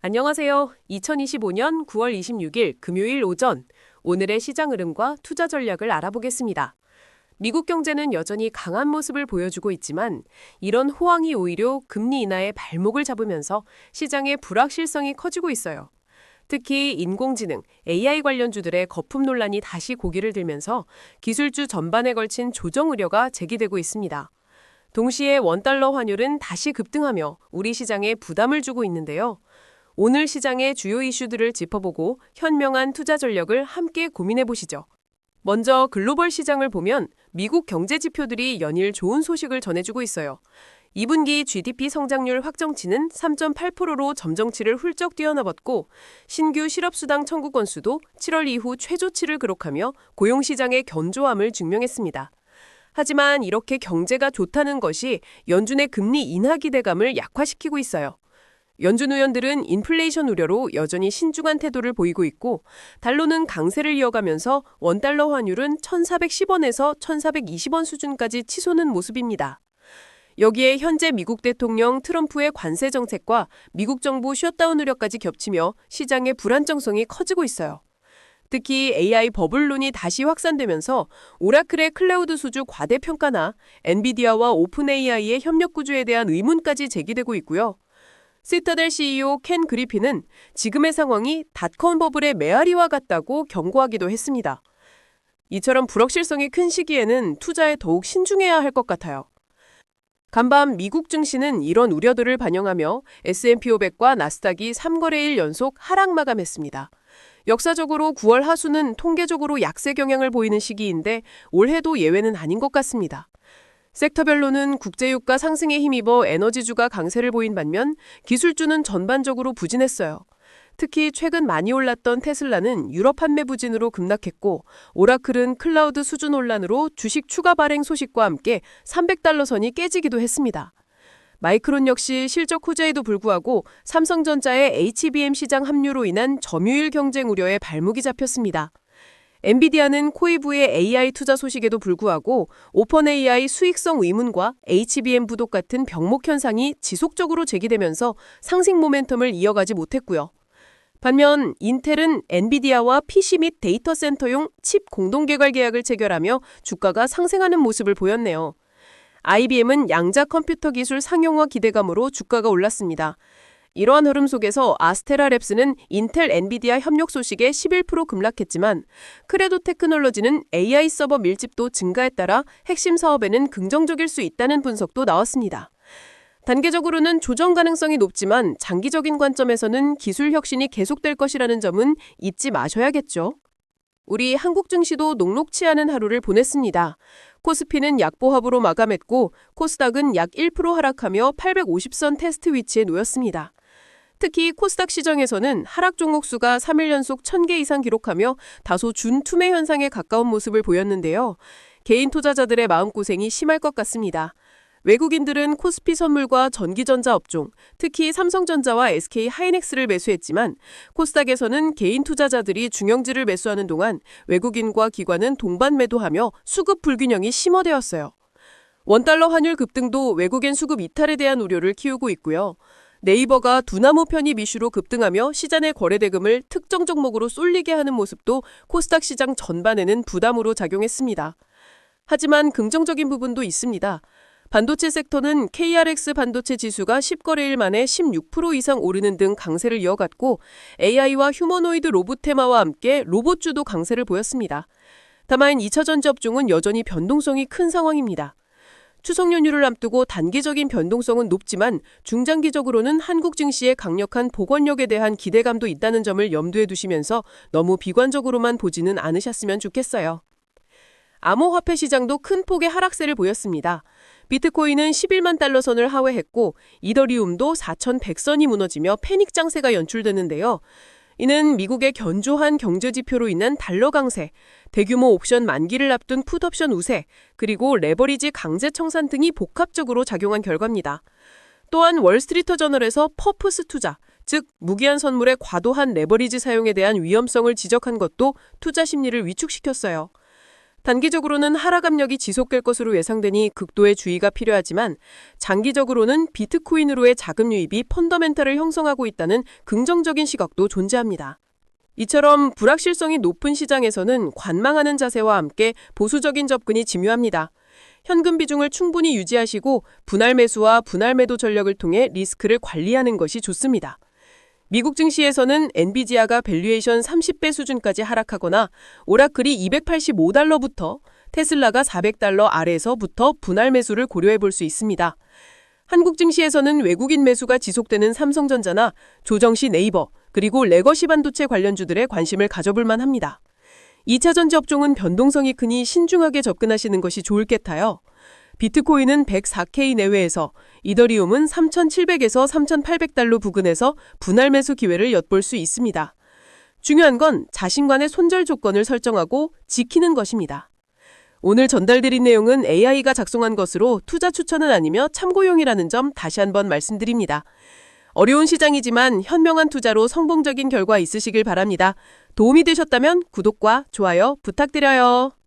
안녕하세요. 2025년 9월 26일 금요일 오전, 오늘의 시장 흐름과 투자 전략을 알아보겠습니다. 미국 경제는 여전히 강한 모습을 보여주고 있지만 이런 호황이 오히려 금리 인하의 발목을 잡으면서 시장의 불확실성이 커지고 있어요. 특히 인공지능, AI 관련주들의 거품 논란이 다시 고개를 들면서 기술주 전반에 걸친 조정 우려가 제기되고 있습니다. 동시에 원달러 환율은 다시 급등하며 우리 시장에 부담을 주고 있는데요. 오늘 시장의 주요 이슈들을 짚어보고 현명한 투자 전략을 함께 고민해 보시죠. 먼저 글로벌 시장을 보면 미국 경제 지표들이 연일 좋은 소식을 전해주고 있어요. 2분기 GDP 성장률 확정치는 3.8%로 점정치를 훌쩍 뛰어넘었고 신규 실업수당 청구 건수도 7월 이후 최저치를 기록하며 고용시장의 견조함을 증명했습니다. 하지만 이렇게 경제가 좋다는 것이 연준의 금리 인하 기대감을 약화시키고 있어요. 연준 의원들은 인플레이션 우려로 여전히 신중한 태도를 보이고 있고 달러는 강세를 이어가면서 원달러 환율은 1,410원에서 1,420원 수준까지 치솟는 모습입니다. 여기에 현재 미국 대통령 트럼프의 관세 정책과 미국 정부 셧다운 우려까지 겹치며 시장의 불안정성이 커지고 있어요. 특히 AI 버블론이 다시 확산되면서 오라클의 클라우드 수주 과대평가나 엔비디아와 오픈 AI의 협력 구조에 대한 의문까지 제기되고 있고요. 시타델 CEO 켄 그리핀은 지금의 상황이 닷컴 버블의 메아리와 같다고 경고하기도 했습니다. 이처럼 불확실성이 큰 시기에는 투자에 더욱 신중해야 할 것 같아요. 간밤 미국 증시는 이런 우려들을 반영하며 S&P 500과 나스닥이 3거래일 연속 하락 마감했습니다. 역사적으로 9월 하순은 통계적으로 약세 경향을 보이는 시기인데 올해도 예외는 아닌 것 같습니다. 섹터별로는 국제유가 상승에 힘입어 에너지주가 강세를 보인 반면 기술주는 전반적으로 부진했어요. 특히 최근 많이 올랐던 테슬라는 유럽 판매 부진으로 급락했고 오라클은 클라우드 수주 논란으로 주식 추가 발행 소식과 함께 300달러 선이 깨지기도 했습니다. 마이크론 역시 실적 호재에도 불구하고 삼성전자의 HBM 시장 합류로 인한 점유율 경쟁 우려에 발목이 잡혔습니다. 엔비디아는 코이브의 AI 투자 소식에도 불구하고 오픈 AI 수익성 의문과 HBM 부독 같은 병목 현상이 지속적으로 제기되면서 상승 모멘텀을 이어가지 못했고요. 반면 인텔은 엔비디아와 PC 및 데이터 센터용 칩 공동 개발 계약을 체결하며 주가가 상승하는 모습을 보였네요. IBM은 양자 컴퓨터 기술 상용화 기대감으로 주가가 올랐습니다. 이러한 흐름 속에서 아스테라랩스는 인텔 엔비디아 협력 소식에 11% 급락했지만 크레도 테크놀로지는 AI 서버 밀집도 증가에 따라 핵심 사업에는 긍정적일 수 있다는 분석도 나왔습니다. 단계적으로는 조정 가능성이 높지만 장기적인 관점에서는 기술 혁신이 계속될 것이라는 점은 잊지 마셔야겠죠. 우리 한국 증시도 녹록치 않은 하루를 보냈습니다. 코스피는 약보합으로 마감했고 코스닥은 약 1% 하락하며 850선 테스트 위치에 놓였습니다. 특히 코스닥 시장에서는 하락 종목 수가 3일 연속 1000개 이상 기록하며 다소 준투매 현상에 가까운 모습을 보였는데요. 개인 투자자들의 마음고생이 심할 것 같습니다. 외국인들은 코스피 선물과 전기전자 업종, 특히 삼성전자와 SK 하이닉스를 매수했지만 코스닥에서는 개인 투자자들이 중형주를 매수하는 동안 외국인과 기관은 동반 매도하며 수급 불균형이 심화되었어요. 원달러 환율 급등도 외국인 수급 이탈에 대한 우려를 키우고 있고요. 네이버가 두나무 편입 이슈로 급등하며 시장의 거래대금을 특정 종목으로 쏠리게 하는 모습도 코스닥 시장 전반에는 부담으로 작용했습니다. 하지만 긍정적인 부분도 있습니다. 반도체 섹터는 KRX 반도체 지수가 10거래일 만에 16% 이상 오르는 등 강세를 이어갔고 AI와 휴머노이드 로봇 테마와 함께 로봇주도 강세를 보였습니다. 다만 2차 전지 업종은 여전히 변동성이 큰 상황입니다. 추석 연휴를 앞두고 단기적인 변동성은 높지만 중장기적으로는 한국 증시의 강력한 복원력에 대한 기대감도 있다는 점을 염두에 두시면서 너무 비관적으로만 보지는 않으셨으면 좋겠어요. 암호화폐 시장도 큰 폭의 하락세를 보였습니다. 비트코인은 11만 달러 선을 하회했고 이더리움도 4,100선이 무너지며 패닉 장세가 연출되는데요. 이는 미국의 견조한 경제 지표로 인한 달러 강세, 대규모 옵션 만기를 앞둔 풋옵션 우세, 그리고 레버리지 강제 청산 등이 복합적으로 작용한 결과입니다. 또한 월스트리트 저널에서 퍼프스 투자, 즉 무기한 선물의 과도한 레버리지 사용에 대한 위험성을 지적한 것도 투자 심리를 위축시켰어요. 단기적으로는 하락 압력이 지속될 것으로 예상되니 극도의 주의가 필요하지만 장기적으로는 비트코인으로의 자금 유입이 펀더멘탈을 형성하고 있다는 긍정적인 시각도 존재합니다. 이처럼 불확실성이 높은 시장에서는 관망하는 자세와 함께 보수적인 접근이 중요합니다. 현금 비중을 충분히 유지하시고 분할 매수와 분할 매도 전략을 통해 리스크를 관리하는 것이 좋습니다. 미국 증시에서는 엔비디아가 밸류에이션 30배 수준까지 하락하거나 오라클이 $285부터 테슬라가 $400 아래에서부터 분할 매수를 고려해 볼 수 있습니다. 한국 증시에서는 외국인 매수가 지속되는 삼성전자나 조정시 네이버 그리고 레거시 반도체 관련주들에 관심을 가져볼 만합니다. 2차 전지 업종은 변동성이 크니 신중하게 접근하시는 것이 좋을 듯하요. 비트코인은 104K 내외에서, 이더리움은 3,700에서 3,800달러 부근에서 분할 매수 기회를 엿볼 수 있습니다. 중요한 건 자신만의 손절 조건을 설정하고 지키는 것입니다. 오늘 전달드린 내용은 AI가 작성한 것으로 투자 추천은 아니며 참고용이라는 점 다시 한번 말씀드립니다. 어려운 시장이지만 현명한 투자로 성공적인 결과 있으시길 바랍니다. 도움이 되셨다면 구독과 좋아요 부탁드려요.